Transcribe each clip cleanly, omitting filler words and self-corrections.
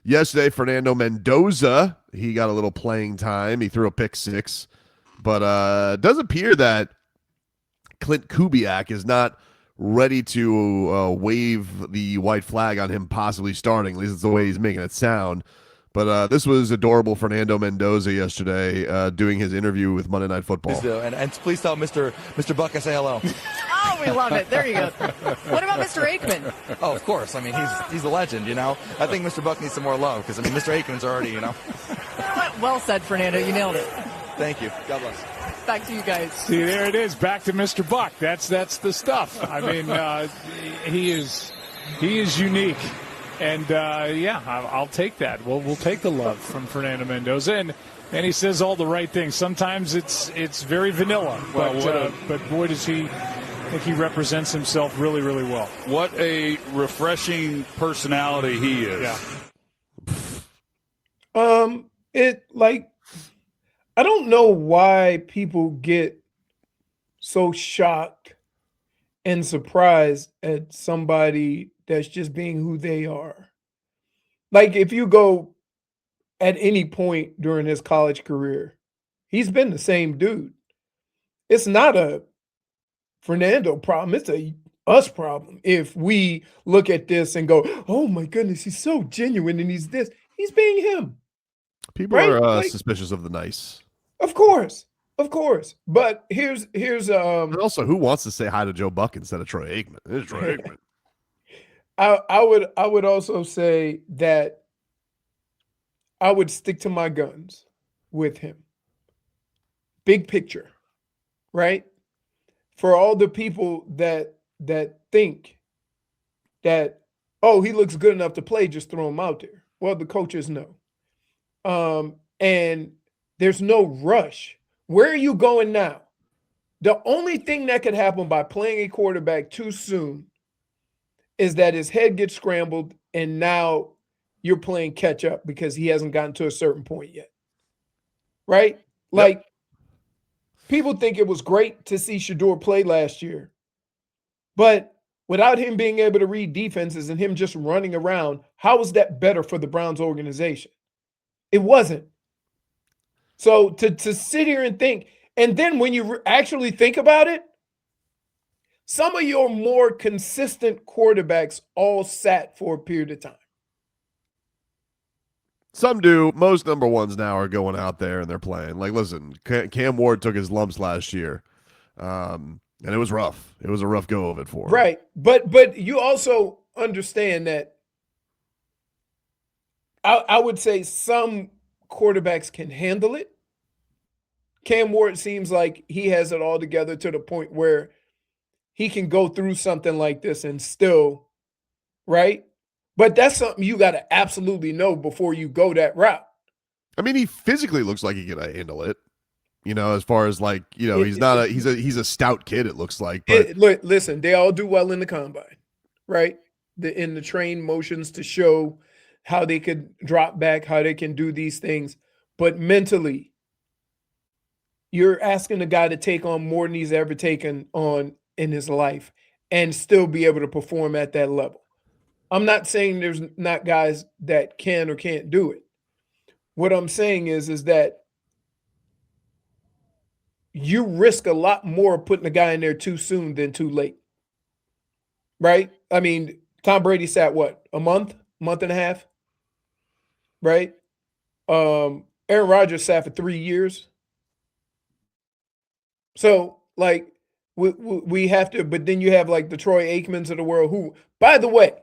Yesterday, Fernando Mendoza, he got a little playing time. He threw a pick six. But it does appear that Clint Kubiak is not ready to wave the white flag on him possibly starting. At least it's the way he's making it sound. But this was adorable Fernando Mendoza yesterday doing his interview with Monday Night Football. And please tell Mr. Buck I say hello. Oh, we love it. There you go. What about Mr. Aikman? Oh, of course. I mean, he's a legend, you know. I think Mr. Buck needs some more love because, I mean, Mr. Aikman's already, you know. Well said, Fernando. You nailed it. Thank you. God bless. Back to you guys. See, there it is. Back to Mr. Buck. That's the stuff. I mean, he is unique. And, I'll take that. We'll take the love from Fernando Mendoza. And he says all the right things. Sometimes it's very vanilla. But boy, does he think he represents himself really, really well. What a refreshing personality he is. Yeah. I don't know why people get so shocked and surprised at somebody that's just being who they are. Like, if you go at any point during his college career, he's been the same dude. It's not a Fernando problem. It's a us problem. If we look at this and go, oh my goodness, he's so genuine and he's this. He's being him. People are suspicious of the nice. Of course. But here's and also, who wants to say hi to Joe Buck instead of Troy Aikman? It's Troy Aikman. I would also say that I would stick to my guns with him. Big picture, right? For all the people that think that, oh, he looks good enough to play, just throw him out there. Well, the coaches know. And there's no rush. Where are you going now? The only thing that could happen by playing a quarterback too soon is that his head gets scrambled and now you're playing catch up because he hasn't gotten to a certain point yet. Right? Like, people think it was great to see Shedeur play last year, but without him being able to read defenses and him just running around, how was that better for the Browns organization? It wasn't. So to sit here and think, and then when you actually think about it, some of your more consistent quarterbacks all sat for a period of time. Some do. Most number ones now are going out there and they're playing. Like, listen, Cam Ward took his lumps last year, and it was rough. It was a rough go of it for him. Right, but you also understand that I would say some quarterbacks can handle it. Cam Ward seems like he has it all together to the point where he can go through something like this and still, right? But that's something you got to absolutely know before you go that route. I mean, he physically looks like he can handle it. You know, as far as like, you know, he's a stout kid, it looks like. But listen, they all do well in the combine, right? In the train motions to show how they could drop back, how they can do these things. But mentally, you're asking a guy to take on more than he's ever taken on in his life and still be able to perform at that level. I'm not saying there's not guys that can or can't do it. What I'm saying is that you risk a lot more putting a guy in there too soon than too late. Right? I mean, Tom Brady sat what? A month and a half? Right? Aaron Rodgers sat for 3 years. So, like, we have to, but then you have like the Troy Aikmans of the world who, by the way,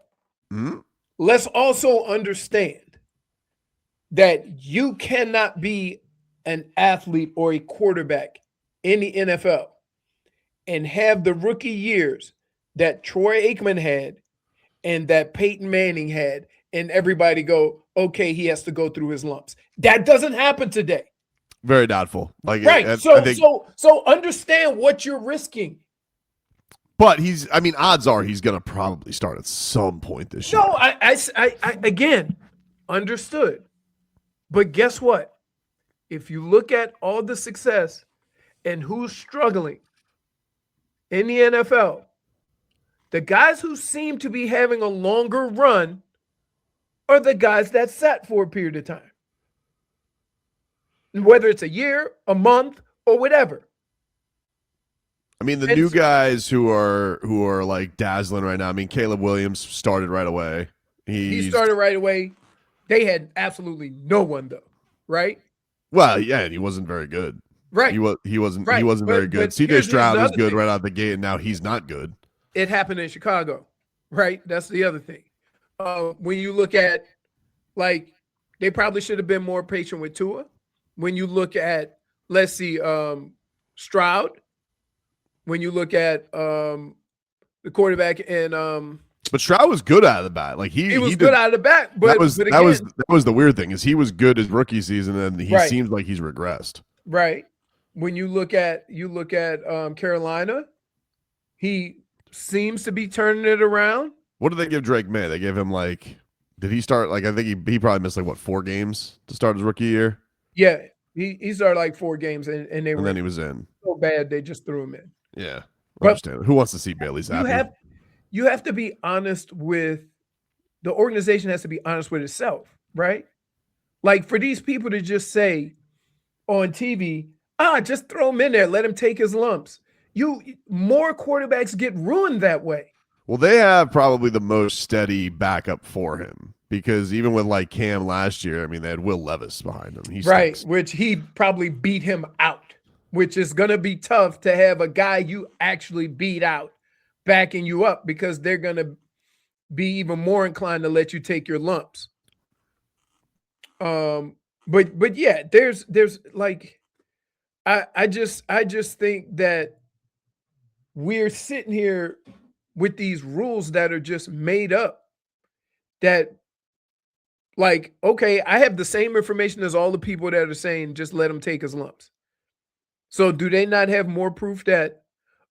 let's also understand that you cannot be an athlete or a quarterback in the NFL and have the rookie years that Troy Aikman had and that Peyton Manning had, and everybody go, okay, he has to go through his lumps. That doesn't happen today. Very doubtful. Like, right. So understand what you're risking. But odds are he's going to probably start at some point this year. No, I again, understood. But guess what? If you look at all the success and who's struggling in the NFL, the guys who seem to be having a longer run are the guys that sat for a period of time, whether it's a year, a month, or whatever. I mean, the And new guys who are like dazzling right now. I mean, Caleb Williams started right away. he started right away. They had absolutely no one though, right? Well, yeah, and he wasn't very good. Right. He wasn't Right. very good. But CJ Stroud was another good thing. right out the gate, and now he's not good. It happened in Chicago, right? That's the other thing. When you look at, like, they probably should have been more patient with Tua. When you look at, let's see, Stroud. When you look at the quarterback and But Stroud was good out of the bat. Like he was did, good out of the bat. But that was the weird thing is he was good his rookie season, and he Right. seems like he's regressed. right. When you look at Carolina, he seems to be turning it around. What did they give Drake May? They gave him like, did he start like I think he probably missed like what 4 games to start his rookie year, Yeah, he started like 4 games and they and were then he was in. so bad they just threw him in. Yeah, I But understand. Who wants to see Bailey's happy? You have to be honest with the organization. Has to be honest with itself, right? Like for these people to just say on TV, just throw him in there, let him take his lumps. More quarterbacks get ruined that way. Well, they have probably the most steady backup for him because even with like Cam last year, I mean, they had Will Levis behind him. He Right, stinks. which he probably beat him out, which is going to be tough to have a guy you actually beat out backing you up because they're going to be even more inclined to let you take your lumps. But yeah, there's like I just think that we're sitting here with these rules that are just made up that, like, okay, I have the same information as all the people that are saying just let him take his lumps. So do they not have more proof that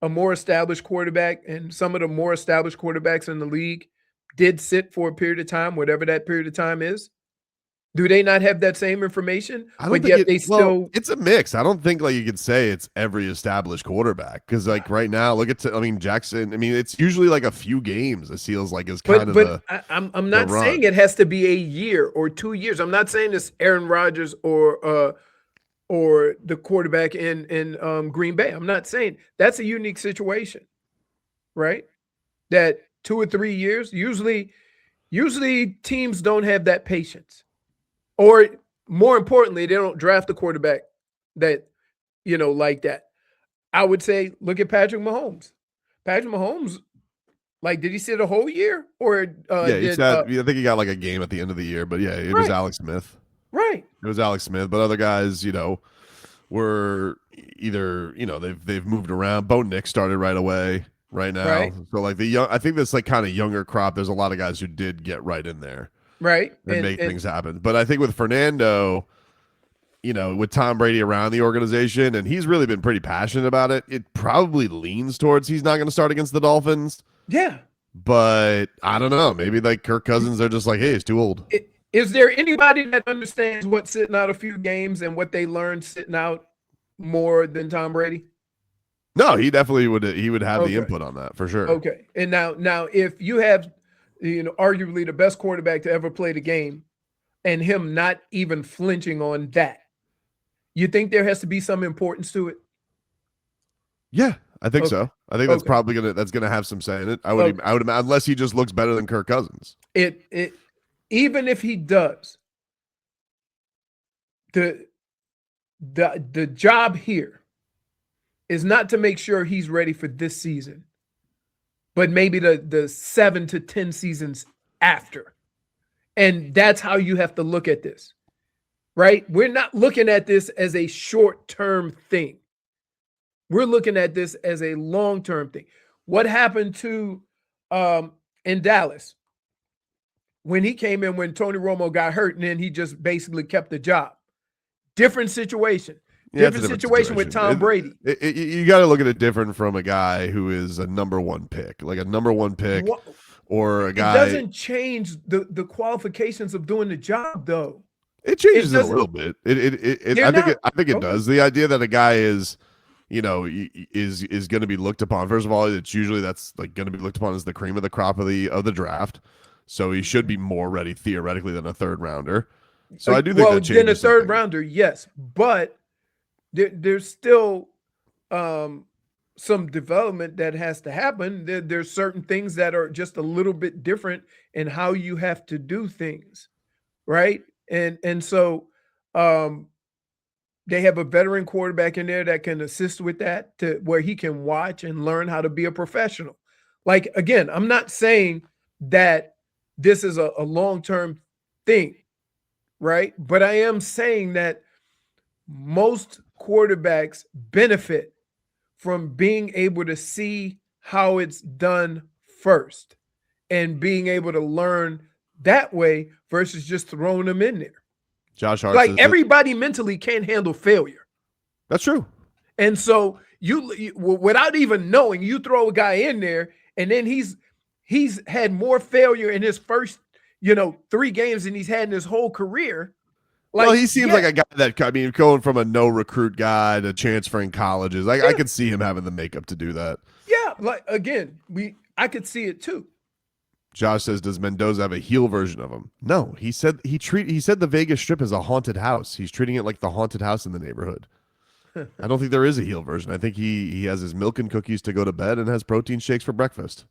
a more established quarterback and some of the more established quarterbacks in the league did sit for a period of time, whatever that period of time is? Do they not have that same information? I don't But yet think they still it's a mix. I don't think like you could say it's every established quarterback because like right now, look at Jackson. I mean, it's usually like a few games. It feels like is kind of but I'm not run. saying it has to be a year or 2 years. I'm not saying it's Aaron Rodgers or the quarterback in Green Bay. I'm not saying that's a unique situation, right? That 2 or 3 years. Usually teams don't have that patience. Or more importantly, they don't draft a quarterback that, like that. I would say, look at Patrick Mahomes. Patrick Mahomes, like, did he sit a whole year? Or I think he got like a game at the end of the year, but yeah, it was Alex Smith. Right. It was Alex Smith, but other guys, were either, they've moved around. Bo Nix started right away right now. Right. So like I think this like kind of younger crop, there's a lot of guys who did get right in there. Right. And make things happen. But I think with Fernando, with Tom Brady around the organization, and he's really been pretty passionate about it, it probably leans towards he's not going to start against the Dolphins. Yeah. But I don't know. Maybe like Kirk Cousins, they're just like, hey, it's too old. Is there anybody that understands what sitting out a few games and what they learned sitting out more than Tom Brady? No, he definitely would. He would have the input on that for sure. Okay. And now if you have, arguably the best quarterback to ever play the game and him not even flinching on that, you think there has to be some importance to it? Yeah, I think so. I think that's probably gonna have some say in it. I would unless he just looks better than Kirk Cousins. It even if he does, the job here is not to make sure he's ready for this season, but maybe the 7 to 10 seasons after. And that's how you have to look at this, right? We're not looking at this as a short-term thing. We're looking at this as a long-term thing. What happened to in Dallas when he came in when Tony Romo got hurt and then he just basically kept the job? Different situation. Different situation with Tom Brady. You got to look at it different from a guy who is a number 1 pick, like a number 1 pick, or a guy. It doesn't change the qualifications of doing the job, though. It changes it a little bit. I think it does. The idea that a guy is, is going to be looked upon. First of all, it's usually that's like going to be looked upon as the cream of the crop of the draft. So he should be more ready theoretically than a third rounder. So I do think well, that then changes a third something. rounder, yes, but there's still some development that has to happen. There's certain things that are just a little bit different in how you have to do things, right? And so they have a veteran quarterback in there that can assist with that, to where he can watch and learn how to be a professional. Like, again, I'm not saying that this is a long-term thing, right? But I am saying that most quarterbacks benefit from being able to see how it's done first and being able to learn that way versus just throwing them in there. Josh Hart Like, says that- everybody mentally can't handle failure. that's true. And so you without even knowing, you throw a guy in there and then he's had more failure in his first, 3 games than he's had in his whole career. Like, Well, he seems yeah, like a guy that, I mean, going from a no recruit guy to transferring colleges, I could see him having the makeup to do that. yeah, like, again, I could see it too. Josh says, does Mendoza have a heel version of him? No, he said the Vegas Strip is a haunted house. He's treating it like the haunted house in the neighborhood. I don't think there is a heel version. I think he has his milk and cookies to go to bed and has protein shakes for breakfast.